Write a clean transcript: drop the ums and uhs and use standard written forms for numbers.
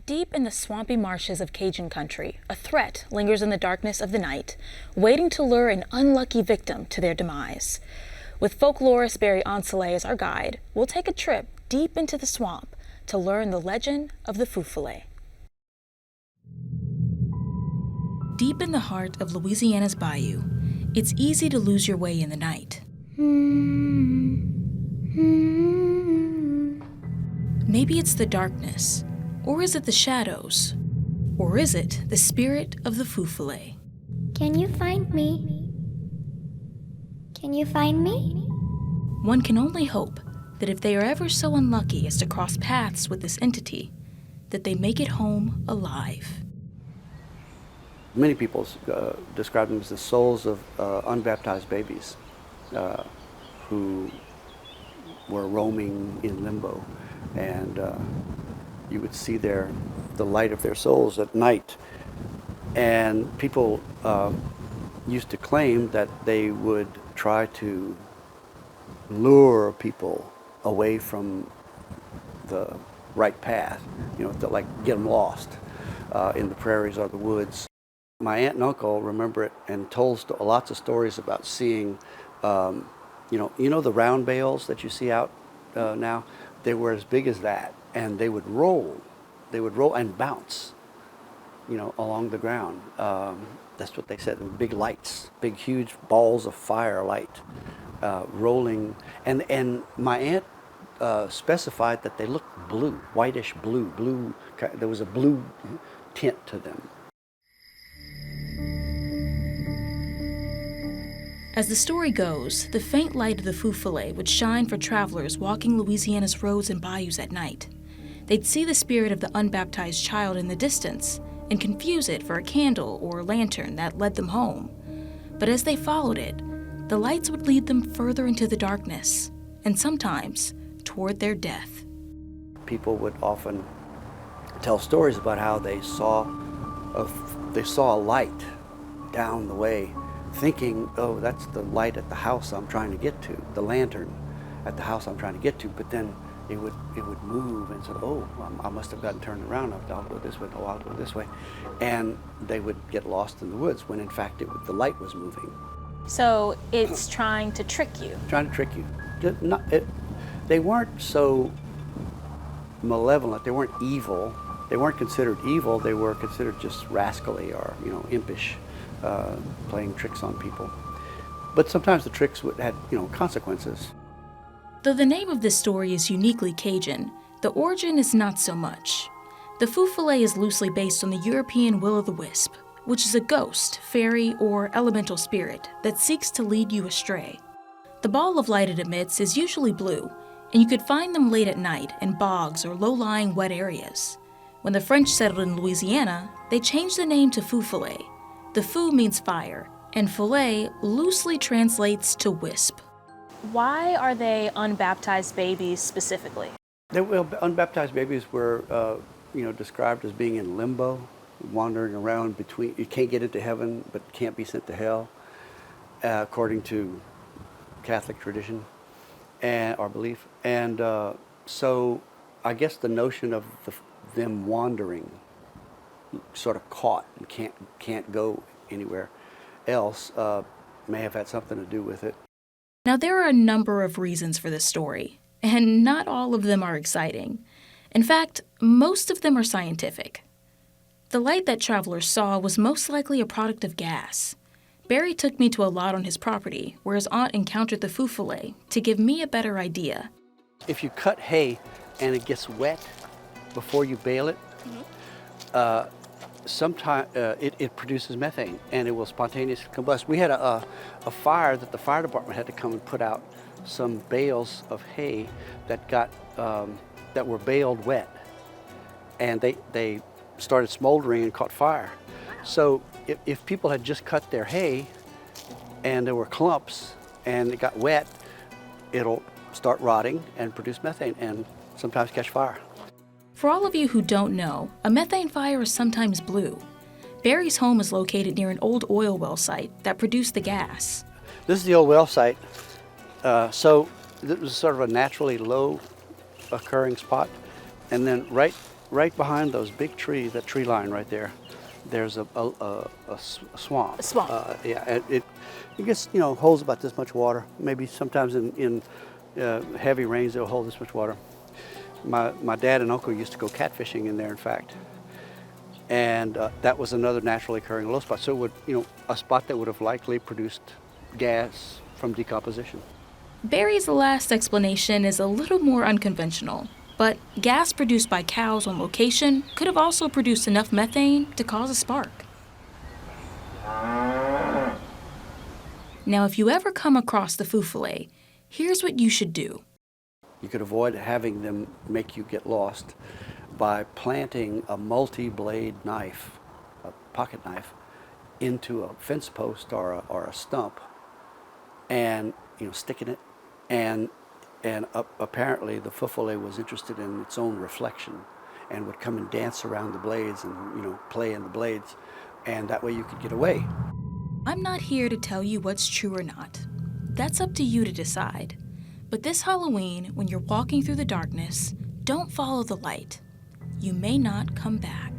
Deep in the swampy marshes of Cajun Country, a threat lingers in the darkness of the night, waiting to lure an unlucky victim to their demise. With folklorist Barry Ancelet as our guide, we'll take a trip deep into the swamp to learn the legend of the Feufollet. Deep in the heart of Louisiana's bayou, it's easy to lose your way in the night. Maybe it's the darkness, or is it the shadows, or is it the spirit of the Feufollet? Can you find me? Can you find me? One can only hope that if they are ever so unlucky as to cross paths with this entity, that they make it home alive. Many people describe them as the souls of unbaptized babies who were roaming in limbo, and you would see the light of their souls at night. And people used to claim that they would try to lure people away from the right path, to like get them lost in the prairies or the woods. My aunt and uncle remember it and told lots of stories about seeing, the round bales that you see out now. They were as big as that, and they would roll and bounce, along the ground. That's what they said. They were big lights, big, huge balls of firelight rolling. And my aunt specified that they looked blue, whitish blue. There was a blue tint to them. As the story goes, the faint light of the Feufollet would shine for travelers walking Louisiana's roads and bayous at night. They'd see the spirit of the unbaptized child in the distance and confuse it for a candle or lantern that led them home. But as they followed it, the lights would lead them further into the darkness, and sometimes toward their death. People would often tell stories about how they saw a light down the way, thinking, oh, that's the light at the house I'm trying to get to, the lantern at the house I'm trying to get to. But then it would move and say, oh, I must have gotten turned around. I'll go this way. I'll go this way. And they would get lost in the woods when in fact the light was moving. So it's trying to trick you. Trying to trick you. They weren't so malevolent. They weren't evil. They weren't considered evil. They were considered just rascally or impish. Playing tricks on people. But sometimes the tricks had, consequences. Though the name of this story is uniquely Cajun, the origin is not so much. The Feufollet is loosely based on the European will-o'-the-wisp, which is a ghost, fairy, or elemental spirit that seeks to lead you astray. The ball of light it emits is usually blue, and you could find them late at night in bogs or low-lying wet areas. When the French settled in Louisiana, they changed the name to Feufollet. The feu means fire, and follet loosely translates to wisp. Why are they unbaptized babies specifically? Unbaptized babies were, described as being in limbo, wandering around between. You can't get into heaven, but can't be sent to hell, according to Catholic tradition or belief. And so, I guess the notion of them wandering, sort of caught and can't go anywhere else, may have had something to do with it. Now, there are a number of reasons for this story, and not all of them are exciting. In fact, most of them are scientific. The light that travelers saw was most likely a product of gas. Barry took me to a lot on his property where his aunt encountered the Feufollet to give me a better idea. If you cut hay and it gets wet before you bale it, sometimes it produces methane and it will spontaneously combust. We had a fire that the fire department had to come and put out some bales of hay that were baled wet, and they started smoldering and caught fire. So if people had just cut their hay and there were clumps and it got wet, it'll start rotting and produce methane and sometimes catch fire. For all of you who don't know, a methane fire is sometimes blue. Barry's home is located near an old oil well site that produced the gas. This is the old well site. So this was sort of a naturally low occurring spot. And then right right behind those big trees, that tree line right there, there's a swamp. A swamp. Yeah, and it gets, holds about this much water. Maybe sometimes in heavy rains it'll hold this much water. My dad and uncle used to go catfishing in there, in fact. And that was another naturally occurring low spot. So it would, a spot that would have likely produced gas from decomposition. Barry's last explanation is a little more unconventional, but gas produced by cows on location could have also produced enough methane to cause a spark. Now, if you ever come across the Feufollet, here's what you should do. You could avoid having them make you get lost by planting a multi-blade knife, a pocket knife, into a fence post or a stump, and sticking it. And apparently the Feufollet was interested in its own reflection, and would come and dance around the blades and play in the blades, and that way you could get away. I'm not here to tell you what's true or not. That's up to you to decide. But this Halloween, when you're walking through the darkness, don't follow the light. You may not come back.